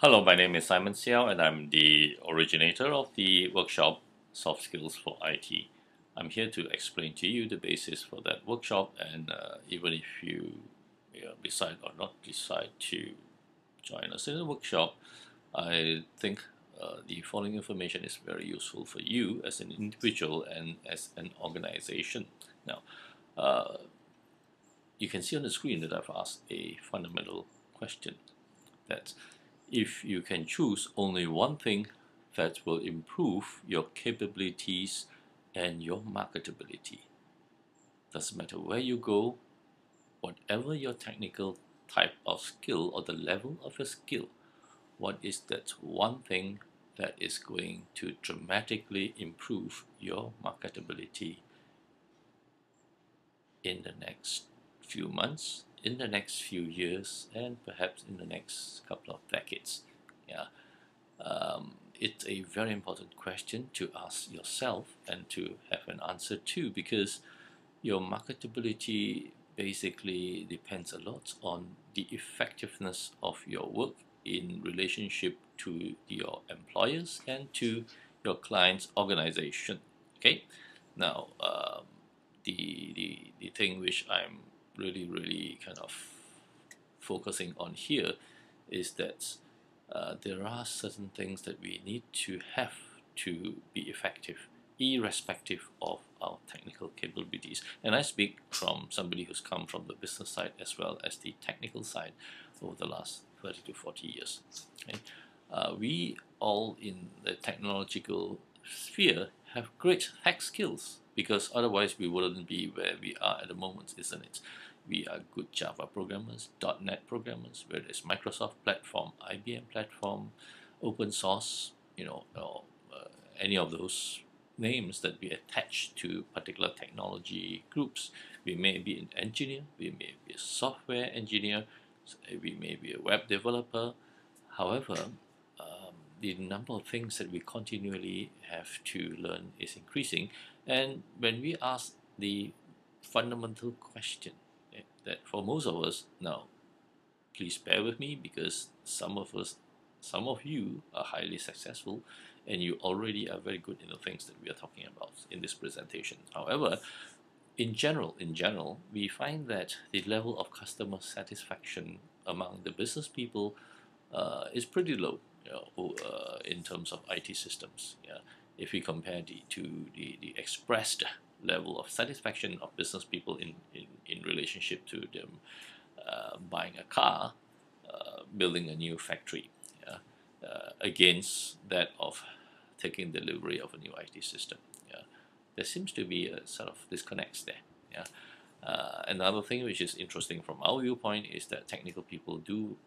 Hello, my name is Simon Xiao, and I'm the originator of the workshop Soft Skills for IT. I'm here to explain to you the basis for that workshop, and even if you decide or not decide to join us in the workshop, I think the following information is very useful for you as an individual and as an organization. Now, uh, you can see on the screen that I've asked a fundamental question that if you can choose only one thing that will improve your capabilities and your marketability, doesn't matter where you go, whatever your technical type of skill or the level of your skill, what is that one thing that is going to dramatically improve your marketability in the next few months, in the next few years, and perhaps in the next couple of decades? Yeah. It's a very important question to ask yourself and to have an answer to, because your marketability basically depends a lot on the effectiveness of your work in relationship to your employers and to your client's organization. Okay, now the thing which I'm really kind of focusing on here is that there are certain things that we need to have to be effective, irrespective of our technical capabilities. And I speak from somebody who's come from the business side as well as the technical side over the last 30 to 40 years. Okay? We all in the technological sphere have great tech skills, because otherwise we wouldn't be where we are at the moment, isn't it? We are good Java programmers, .NET programmers, whether it's Microsoft platform, IBM platform, open source, or any of those names that we attach to particular technology groups. We may be an engineer, we may be a software engineer, we may be a web developer. However, the number of things that we continually have to learn is increasing. And when we ask the fundamental question, that for most of us now, please bear with me, because some of you are highly successful and you already are very good in the things that we are talking about in this presentation. However, in general, we find that the level of customer satisfaction among the business people is pretty low, in terms of IT systems. Yeah, if we compare the expressed level of satisfaction of business people in relationship to them buying a car, building a new factory, yeah, against that of taking delivery of a new IT system. Yeah, there seems to be a sort of disconnects there. Yeah. Another thing which is interesting from our viewpoint is that technical people do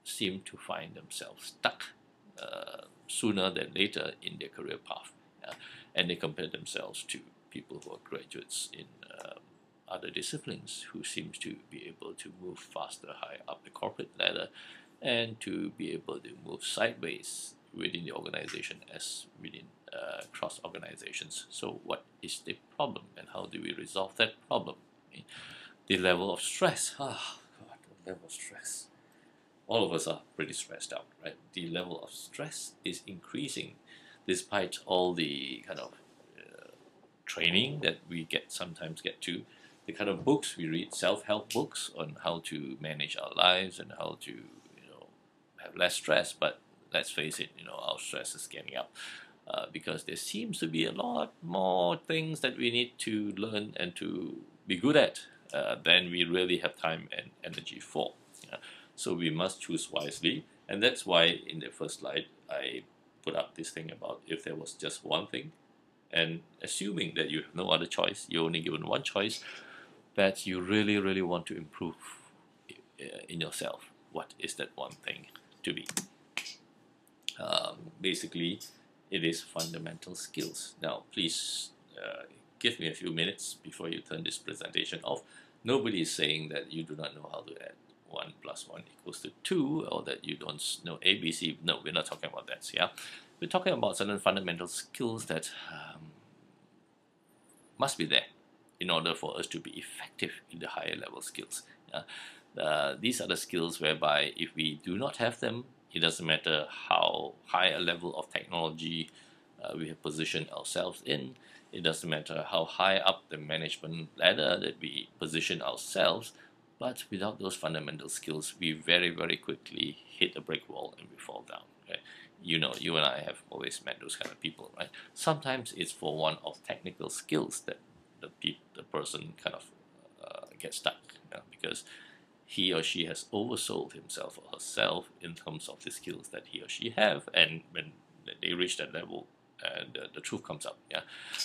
seem to find themselves stuck sooner than later in their career path, yeah? And they compare themselves to people who are graduates in other disciplines who seems to be able to move faster high up the corporate ladder and to be able to move sideways within the organization as within cross organizations. So what is the problem and how do we resolve that problem? Okay. The level of stress. Ah, God, the level of stress. All of us are pretty stressed out, right? The level of stress is increasing despite all the kind of training that we sometimes get to, the kind of books we read, self-help books on how to manage our lives and how to have less stress. But let's face it, our stress is getting up because there seems to be a lot more things that we need to learn and to be good at than we really have time and energy for. Yeah? So we must choose wisely, and that's why in the first slide I put up this thing about if there was just one thing, and assuming that you have no other choice, you're only given one choice, that you really want to improve in yourself. What is that one thing to be? Basically, it is fundamental skills. Now, please give me a few minutes before you turn this presentation off. Nobody is saying that you do not know how to add 1 + 1 = 2, or that you don't know ABC. No, we're not talking about that. Yeah, we're talking about certain fundamental skills that must be there in order for us to be effective in the higher level skills. These are the skills whereby if we do not have them, It doesn't matter how high a level of technology we have positioned ourselves in. It doesn't matter how high up the management ladder that we position ourselves, but without those fundamental skills, we very, very quickly hit a brick wall and we fall down. Okay? You know, you and I have always met those kind of people, right? Sometimes it's for one of technical skills that the person kind of gets stuck, because he or she has oversold himself or herself in terms of the skills that he or she have, and when they reach that level, the truth comes up. Yeah.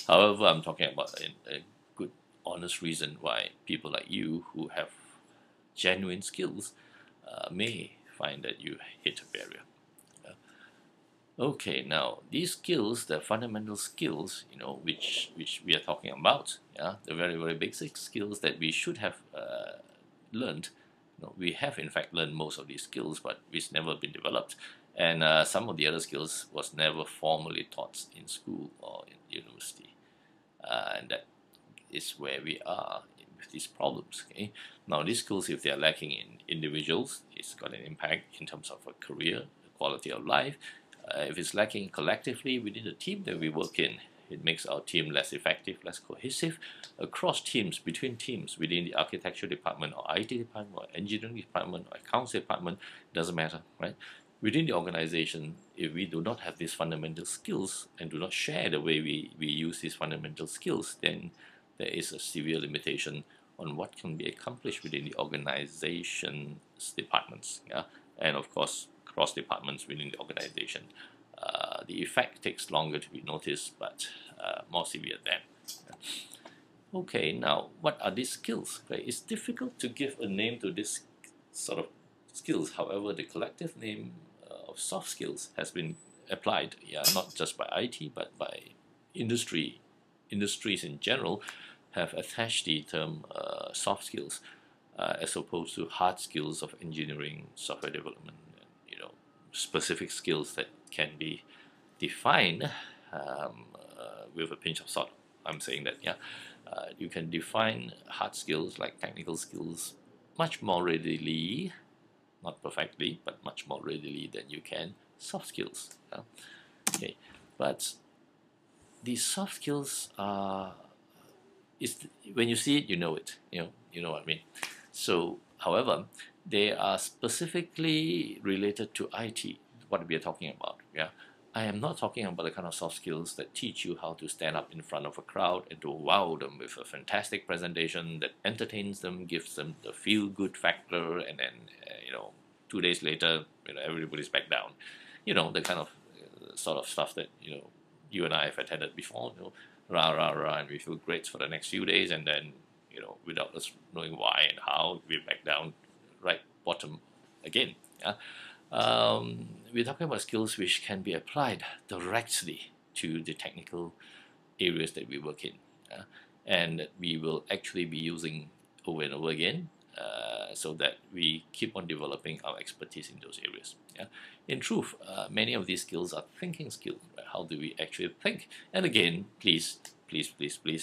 However, I'm talking about a good, honest reason why people like you who have genuine skills may find that you hit a barrier. Okay, now these skills, the fundamental skills, which we are talking about, the very, very basic skills that we should have learned. We have in fact learned most of these skills, but it's never been developed, and some of the other skills was never formally taught in school or in university, and that is where we are with these problems. Okay, now these skills, if they are lacking in individuals, it's got an impact in terms of a career, quality of life. If it's lacking collectively within the team that we work in, it makes our team less effective, less cohesive. Across teams, between teams, within the architecture department or IT department or engineering department or accounts department, doesn't matter, right? Within the organization, if we do not have these fundamental skills and do not share the way we use these fundamental skills, then there is a severe limitation on what can be accomplished within the organization's departments, and of course cross departments within the organization. The effect takes longer to be noticed, but more severe then. Okay, now what are these skills? Okay, it's difficult to give a name to this sort of skills. However, the collective name of soft skills has been applied, not just by IT but by industries in general have attached the term soft skills as opposed to hard skills of engineering, software development, specific skills that can be defined with a pinch of salt. I'm saying that, you can define hard skills like technical skills much more readily, not perfectly, but much more readily than you can soft skills. Okay, but these soft skills are, when you see it, you know it. You know what I mean. So, however, they are specifically related to IT, what we are talking about. I am not talking about the kind of soft skills that teach you how to stand up in front of a crowd and to wow them with a fantastic presentation that entertains them, gives them the feel-good factor, and then 2 days later, everybody's back down. The kind of sort of stuff that you and I have attended before. Rah rah rah, and we feel great for the next few days, and then without us knowing why and how, we're back down right bottom again. We're talking about skills which can be applied directly to the technical areas that we work in, and that we will actually be using over and over again, so that we keep on developing our expertise in those areas. In truth, many of these skills are thinking skills. Right? How do we actually think? And again, please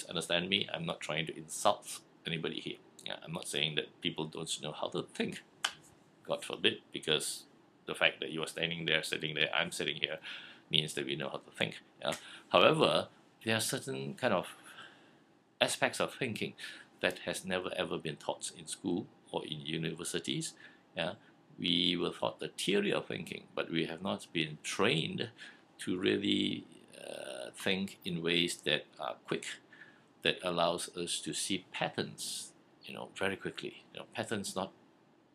understand me. I'm not trying to insult anybody here. I'm not saying that people don't know how to think. God forbid, because the fact that you are standing there, sitting there, I'm sitting here, means that we know how to think. However, there are certain kind of aspects of thinking that has never ever been taught in school or in universities. We were taught the theory of thinking, but we have not been trained to really think in ways that are quick, that allows us to see patterns, very quickly. Patterns, not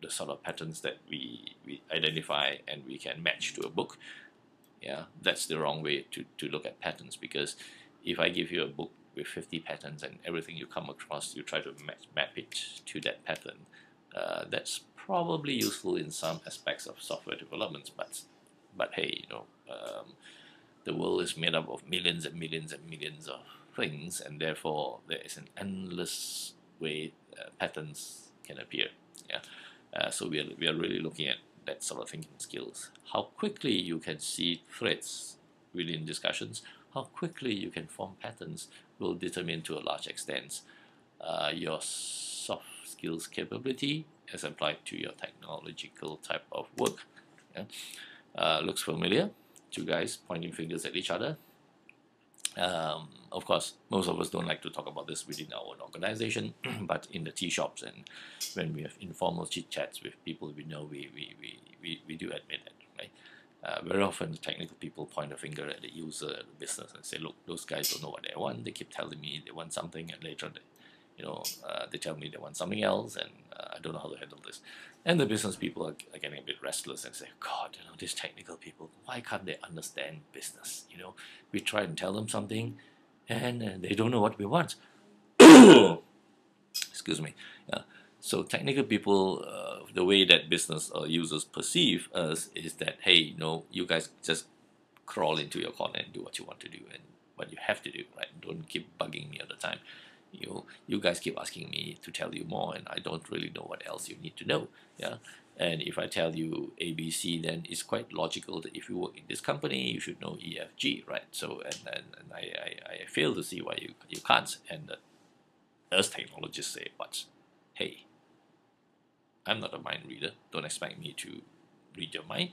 the sort of patterns that we identify and we can match to a book. That's the wrong way to look at patterns, because if I give you a book with 50 patterns and everything you come across, you try to map it to that pattern, that's probably useful in some aspects of software development, but hey, the world is made up of millions and millions and millions of things, and therefore there is an endless way patterns can appear. So we are really looking at that sort of thinking skills. How quickly you can see threads within discussions, how quickly you can form patterns, will determine to a large extent your soft skills capability as applied to your technological type of work. Looks familiar. Two guys pointing fingers at each other. Of course, most of us don't like to talk about this within our own organization, but in the tea shops and when we have informal chit chats with people we know, we do admit it, right? Very often, the technical people point a finger at the user, at the business, and say, "Look, those guys don't know what they want. They keep telling me they want something, and later they tell me they want something else, and I don't know how to handle this." And the business people are getting a bit restless and say, "God, these technical people, why can't they understand business? We try and tell them something, and they don't know what we want." Excuse me. Yeah. So technical people, the way that business users perceive us is that, hey, you guys just crawl into your corner and do what you want to do and what you have to do, right? Don't keep bugging me all the time. You guys keep asking me to tell you more, and I don't really know what else you need to know. Yeah. And if I tell you ABC, then it's quite logical that if you work in this company, you should know EFG, right? So and I fail to see why you can't. And us technologists say, but hey, I'm not a mind reader. Don't expect me to read your mind.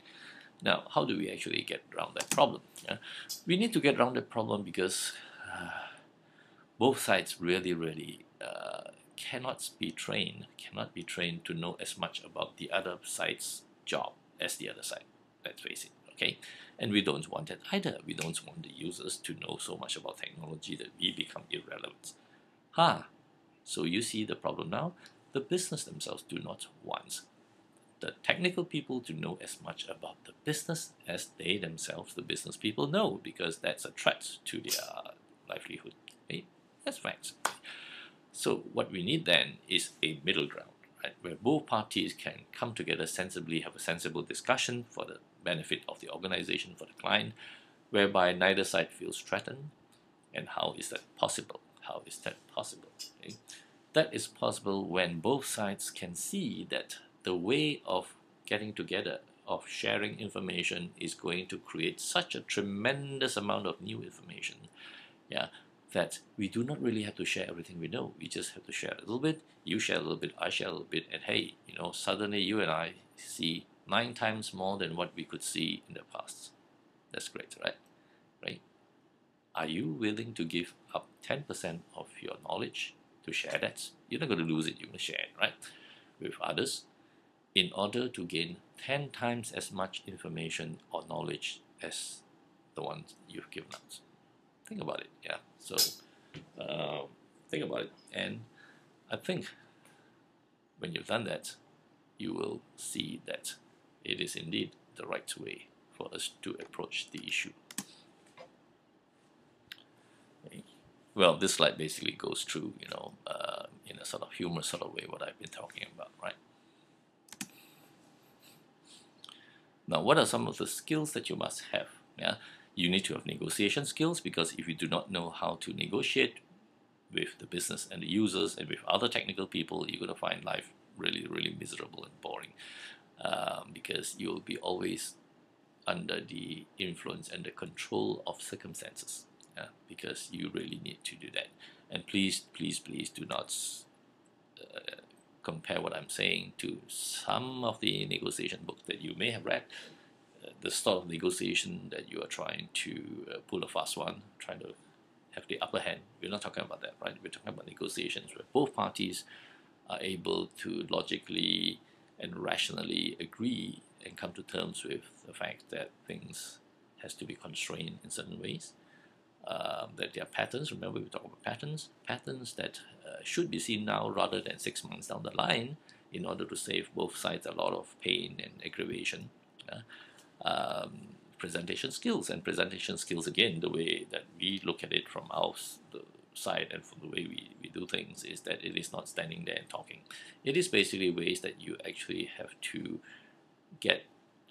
Now, how do we actually get around that problem? Yeah? We need to get around that problem because both sides really cannot be trained to know as much about the other side's job as the other side. Let's face it, okay? And we don't want that either. We don't want the users to know so much about technology that we become irrelevant. So you see the problem now? The business themselves do not want the technical people to know as much about the business as they themselves, the business people, know, because that's a threat to their livelihood. Okay? That's facts. So what we need then is a middle ground, right, where both parties can come together sensibly, have a sensible discussion for the benefit of the organization, for the client, whereby neither side feels threatened. And how is that possible? How is that possible? Okay? That is possible when both sides can see that the way of getting together, of sharing information, is going to create such a tremendous amount of new information, yeah, that we do not really have to share everything we know. We just have to share a little bit. You share a little bit, I share a little bit, and hey, suddenly you and I see 9 times more than what we could see in the past. That's great, right? Right? Are you willing to give up 10% of your knowledge to share that? You're not going to lose it, you're going to share it, right? With others, in order to gain 10 times as much information or knowledge as the ones you've given out. Think about it, yeah. So, think about it. And I think when you've done that, you will see that it is indeed the right way for us to approach the issue. Okay. Well, this slide basically goes through, in a sort of humorous sort of way what I've been talking about, right? Now, what are some of the skills that you must have? Yeah, you need to have negotiation skills, because if you do not know how to negotiate with the business and the users and with other technical people, you're going to find life really miserable and boring, because you'll be always under the influence and the control of circumstances. Yeah, because you really need to do that. And please do not compare what I'm saying to some of the negotiation books that you may have read. The sort of negotiation that you are trying to pull a fast one, trying to have the upper hand. We're not talking about that, right? We're talking about negotiations where both parties are able to logically and rationally agree and come to terms with the fact that things has to be constrained in certain ways. That there are patterns. Remember, we talk about patterns that should be seen now rather than 6 months down the line, in order to save both sides a lot of pain and aggravation. Presentation skills, again, the way that we look at it from our side and from the way we do things, is that it is not standing there and talking. It is basically ways that you actually have to get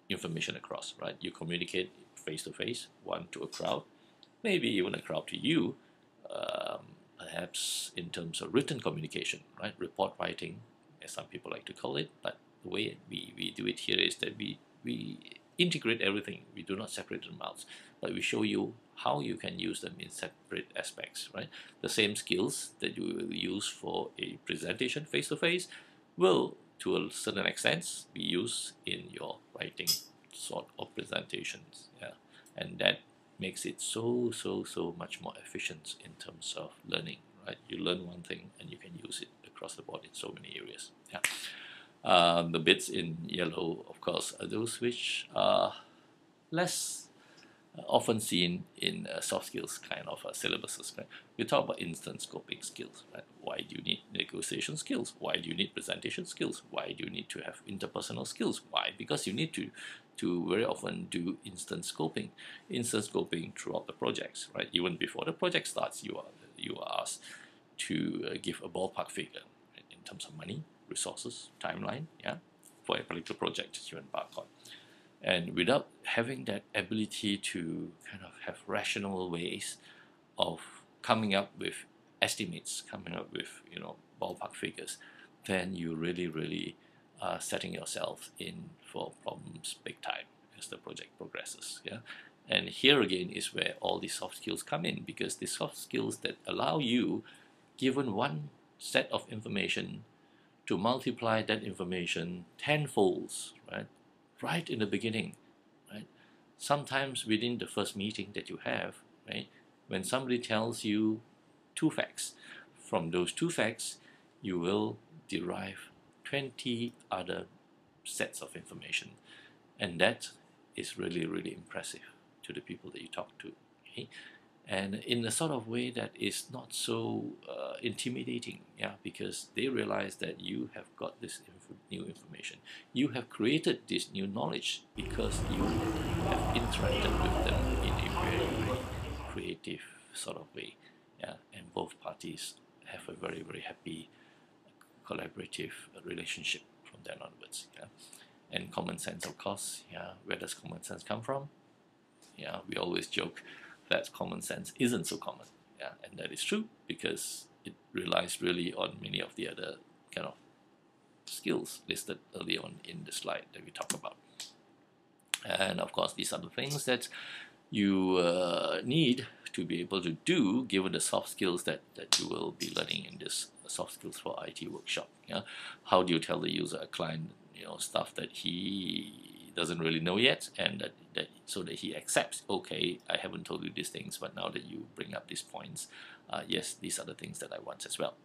information across, right? You communicate face to face, one to a crowd, maybe even a crowd to you, perhaps in terms of written communication, right? Report writing, as some people like to call it. But the way we do it here is that we integrate everything. We do not separate them out, but we show you how you can use them in separate aspects, right? The same skills that you will use for a presentation face to face will, to a certain extent, be used in your writing sort of presentations, yeah, and that makes it so much more efficient in terms of learning, right? You learn one thing and you can use it across the board in so many areas. Yeah. The bits in yellow, of course, are those which are less often seen in soft skills kind of syllabuses. Right? We talk about instant scoping skills. Right? Why do you need negotiation skills? Why do you need presentation skills? Why do you need to have interpersonal skills? Why? Because you need to very often do instant scoping throughout the projects. Right? Even before the project starts, you are asked to give a ballpark figure, right, in terms of money, resources, timeline, yeah, for a particular project you embark on. And without having that ability to kind of have rational ways of coming up with estimates, coming up with, you know, ballpark figures, then you really are setting yourself in for problems big time as the project progresses. Yeah. And here again is where all these soft skills come in, because the soft skills that allow you, given one set of information, to multiply that information tenfolds, right in the beginning, right? Sometimes within the first meeting that you have, right, when somebody tells you 2 facts, from those 2 facts, you will derive 20 other sets of information, and that is really impressive to the people that you talk to. Okay? And in a sort of way that is not so intimidating, yeah, because they realize that you have got this new information, you have created this new knowledge because you have interacted with them in a very creative sort of way, yeah, and both parties have a very happy collaborative relationship from then onwards, yeah. And common sense, of course, yeah. Where does common sense come from? Yeah, we always joke that common sense isn't so common. Yeah, and that is true because it relies really on many of the other kind of skills listed early on in the slide that we talk about. And of course, these are the things that you need to be able to do given the soft skills that you will be learning in this soft skills for IT workshop. Yeah, how do you tell the user, a client, you know, stuff that he doesn't really know yet, and that so that he accepts, okay, I haven't told you these things, but now that you bring up these points, yes, these are the things that I want as well.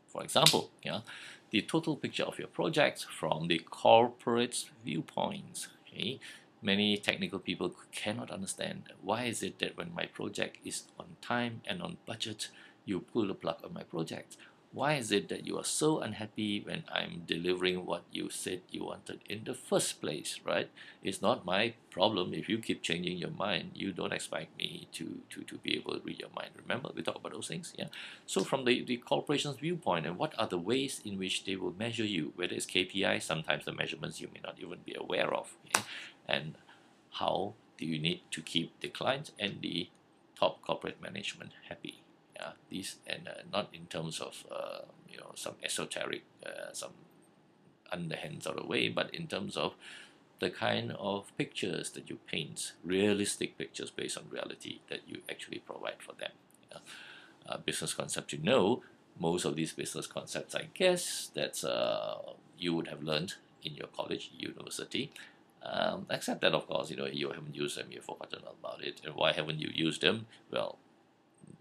For example, yeah, the total picture of your project from the corporate viewpoints. Okay, many technical people cannot understand why is it that when my project is on time and on budget, you pull the plug on my project. Why is it that you are so unhappy when I'm delivering what you said you wanted in the first place, right? It's not my problem if you keep changing your mind. You don't expect me to be able to read your mind. Remember, we talk about those things, yeah? So from the corporation's viewpoint, and what are the ways in which they will measure you, whether it's KPI, sometimes the measurements you may not even be aware of, okay? And how do you need to keep the client and the top corporate management happy? Yeah, these, and not in terms of you know, some esoteric, some underhand sort of way, but in terms of the kind of pictures that you paint, realistic pictures based on reality that you actually provide for them. Yeah. Business concepts, you know, most of these business concepts, I guess, that you would have learned in your college, university. Except that, of course, you know, you haven't used them, you've forgotten about it. And why haven't you used them? Well,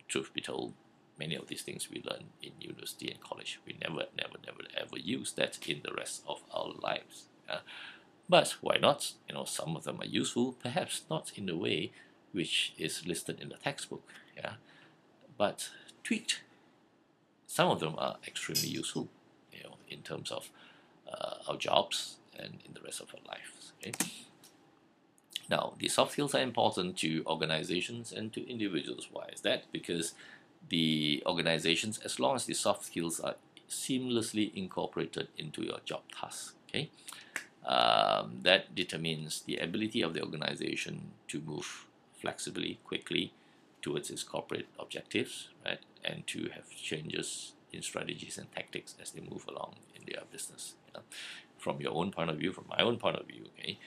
truth be told, many of these things we learn in university and college, we never ever use that in the rest of our lives. But why not? You know, some of them are useful, perhaps not in the way which is listed in the textbook. Yeah, but tweaked, some of them are extremely useful, you know, in terms of our jobs and in the rest of our lives. Okay. Now, the soft skills are important to organizations and to individuals. Why is that? Because the organizations, as long as the soft skills are seamlessly incorporated into your job tasks, okay, that determines the ability of the organization to move flexibly, quickly towards its corporate objectives, right, and to have changes in strategies and tactics as they move along in their business. You know? From your own point of view, from my own point of view, okay,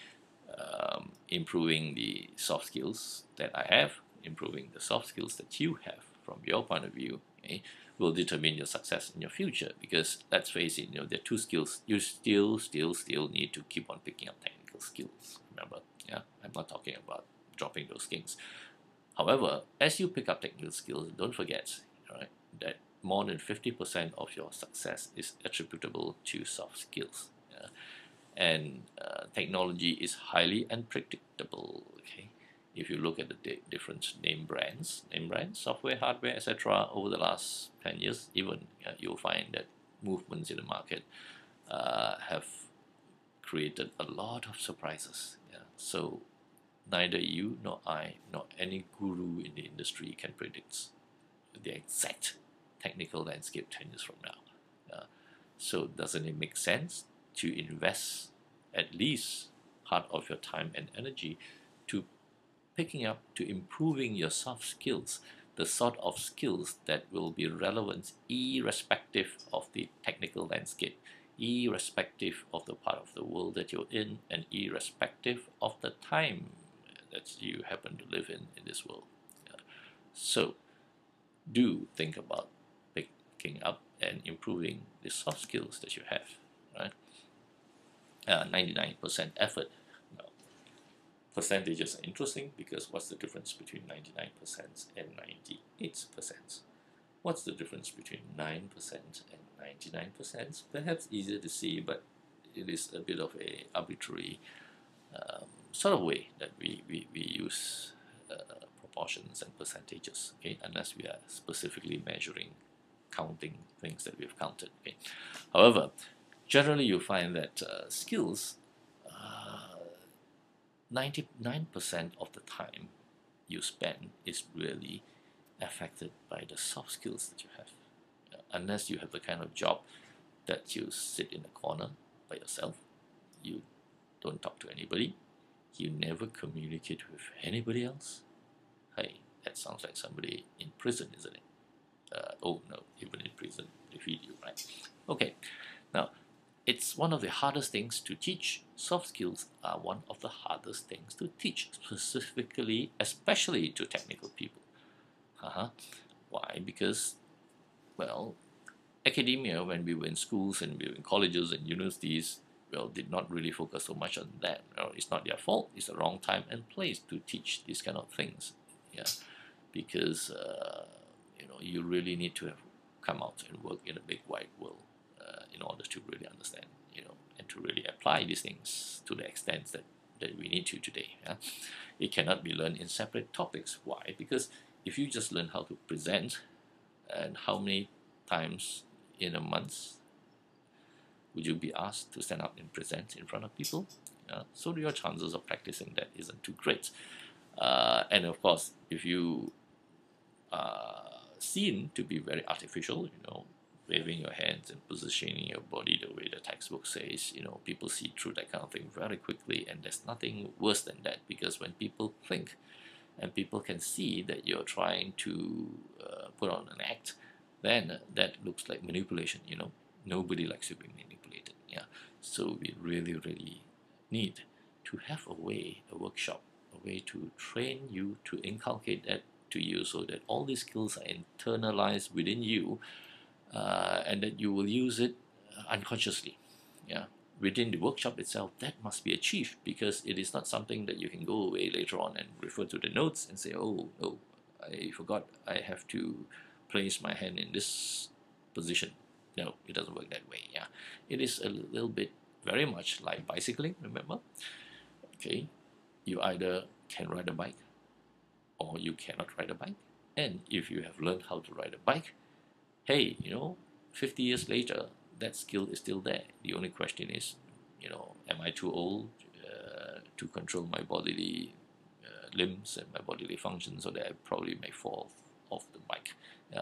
improving the soft skills that I have, improving the soft skills that you have from your point of view, okay, will determine your success in your future. Because let's face it, you know, there are 2 skills you still need to keep on picking up technical skills. Remember, yeah, I'm not talking about dropping those things. However, as you pick up technical skills, don't forget, right, that more than 50% of your success is attributable to soft skills. Yeah? And technology is highly unpredictable. Okay, if you look at the different name brands, software, hardware, etc., over the last 10 years, even you'll find that movements in the market have created a lot of surprises. Yeah? So neither you nor I nor any guru in the industry can predict the exact technical landscape 10 years from now. So doesn't it make sense to invest at least part of your time and energy to picking up, to improving your soft skills, the sort of skills that will be relevant irrespective of the technical landscape, irrespective of the part of the world that you're in, and irrespective of the time that you happen to live in this world. So do think about picking up and improving the soft skills that you have, right? 99% effort. Now, percentages are interesting because what's the difference between 99% and 98%? What's the difference between 9% and 99%? Perhaps easier to see, but it is a bit of a arbitrary sort of way that we use proportions and percentages, okay, unless we are specifically measuring, counting things that we've counted. Okay, however, generally you find that skills, 99% of the time you spend is really affected by the soft skills that you have. Unless you have the kind of job that you sit in a corner by yourself, you don't talk to anybody, you never communicate with anybody else. Hey, that sounds like somebody in prison, isn't it? Oh no, even in prison they feed you, right? Okay, now it's one of the hardest things to teach. Soft skills are one of the hardest things to teach, specifically, especially to technical people. Why? Because, well, academia, when we were in schools and we were in colleges and universities, well, did not really focus so much on that. It's not their fault. It's the wrong time and place to teach these kind of things. Yeah, because you really need to have come out and work in a big wide world in order to really understand, and to really apply these things to the extent that we need to today. Yeah? It cannot be learned in separate topics. Why? Because if you just learn how to present, and how many times in a month would you be asked to stand up and present in front of people? So your chances of practicing that isn't too great. And of course, if you are seen to be very artificial, waving your hands and positioning your body the way the textbook says, people see through that kind of thing very quickly, and there's nothing worse than that, because when people think and people can see that you're trying to put on an act, then that looks like manipulation. Nobody likes to be manipulated. Yeah, so we really need to have a workshop, a way to train you, to inculcate that to you, so that all these skills are internalized within you, and that you will use it unconsciously. Yeah, within the workshop itself, that must be achieved, because it is not something that you can go away later on and refer to the notes and say, oh, I forgot I have to place my hand in this position. No, it doesn't work that way. Yeah, it is a little bit very much like bicycling. Remember, okay, you either can ride a bike or you cannot ride a bike. And if you have learned how to ride a bike, hey, 50 years later, that skill is still there. The only question is, am I too old to control my bodily limbs and my bodily functions, so that I probably may fall off the bike?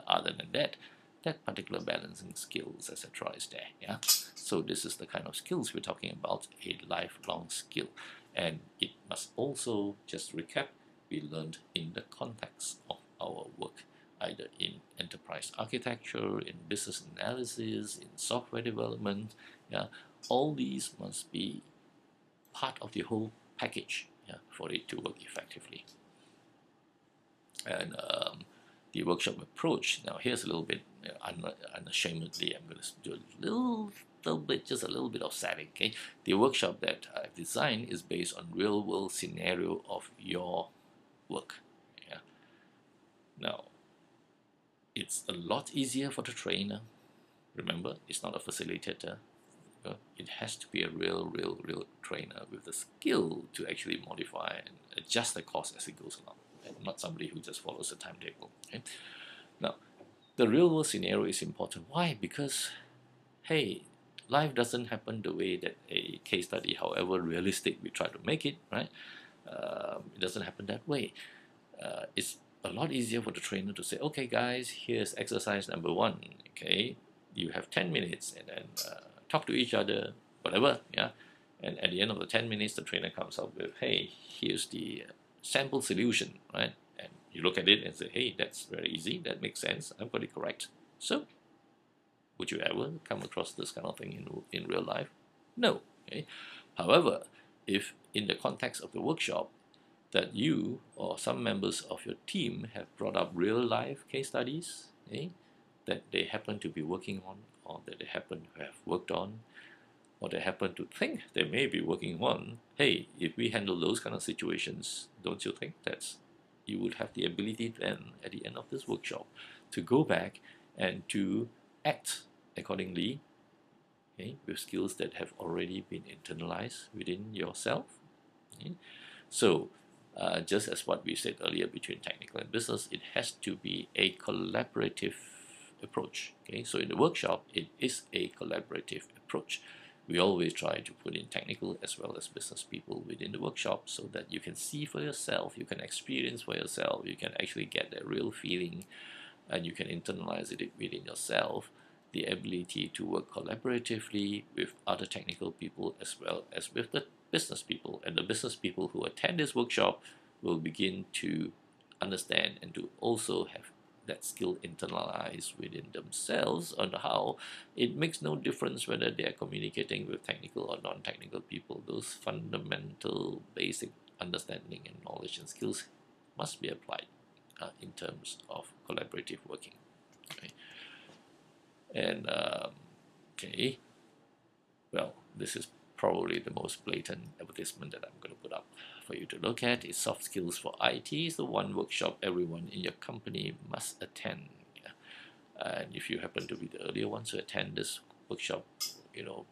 Other than that, that particular balancing skills, etc., is there. Yeah. So this is the kind of skills we're talking about, a lifelong skill, and it must also, just recap, be learned in the context of our work, either in enterprise architecture, in business analysis, in software development. Yeah, all these must be part of the whole package, yeah, for it to work effectively. And the workshop approach. Now, here's a little bit unashamedly, I'm going to do a little just a little bit of setting. Okay, the workshop that I've designed is based on real-world scenario of your work. Yeah. Now, it's a lot easier for the trainer. Remember, it's not a facilitator. It has to be a real trainer with the skill to actually modify and adjust the course as it goes along, and not somebody who just follows a timetable. Okay? Now, the real world scenario is important. Why? Because, hey, life doesn't happen the way that a case study, however realistic we try to make it, right? It doesn't happen that way. It's a lot easier for the trainer to say, okay, guys, here's exercise number 1. Okay, you have 10 minutes, and then talk to each other, whatever, yeah. And at the end of the 10 minutes, the trainer comes up with, hey, here's the sample solution, right? And you look at it and say, hey, that's very easy, that makes sense, I've got it correct. So, would you ever come across this kind of thing in real life? No. Okay. However, if in the context of the workshop, that you or some members of your team have brought up real life case studies, okay, that they happen to be working on, or that they happen to have worked on, or they happen to think they may be working on, hey, if we handle those kind of situations, don't you think that you would have the ability then, at the end of this workshop, to go back and to act accordingly, okay, with skills that have already been internalized within yourself? Okay? So, just as what we said earlier between technical and business, it has to be a collaborative approach. Okay, so in the workshop, it is a collaborative approach. We always try to put in technical as well as business people within the workshop so that you can see for yourself, you can experience for yourself, you can actually get that real feeling, and you can internalize it within yourself, the ability to work collaboratively with other technical people as well as with the business people. And the business people who attend this workshop will begin to understand and to also have that skill internalized within themselves on how it makes no difference whether they are communicating with technical or non-technical people. Those fundamental basic understanding and knowledge and skills must be applied in terms of collaborative working. Okay. And okay, well, this is probably the most blatant advertisement that I'm going to put up for you to look at. Is Soft Skills for IT. It's the one workshop everyone in your company must attend. Yeah. And if you happen to be the earlier ones to attend this workshop,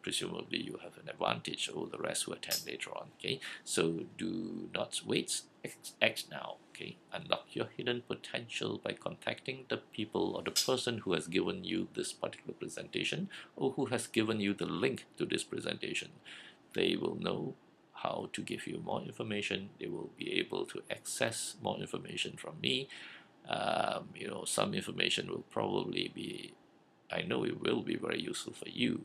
presumably you have an advantage over the rest who attend later on. Okay, so do not wait. Act now. Okay, unlock your hidden potential by contacting the people or the person who has given you this particular presentation, or who has given you the link to this presentation. They will know how to give you more information. They will be able to access more information from me. Some information will probably be, I know it will be very useful for you,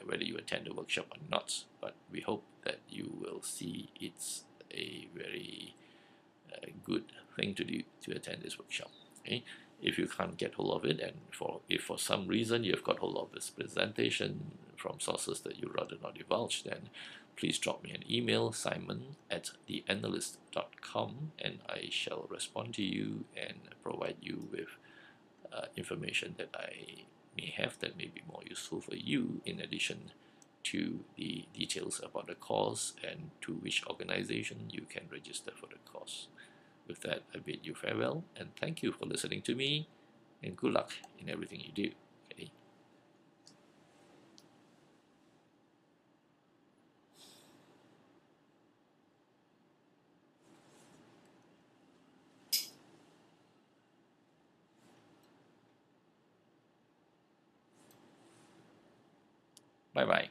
whether you attend the workshop or not, but we hope that you will see it's a very good thing to do to attend this workshop. Okay? If you can't get hold of it, and if for some reason you've got hold of this presentation from sources that you rather not divulge, then please drop me an email, simon@theanalyst.com, and I shall respond to you and provide you with information that I may have that may be more useful for you, in addition to the details about the course and to which organization you can register for the course. With that, I bid you farewell and thank you for listening to me, and good luck in everything you do. Okay? Bye bye.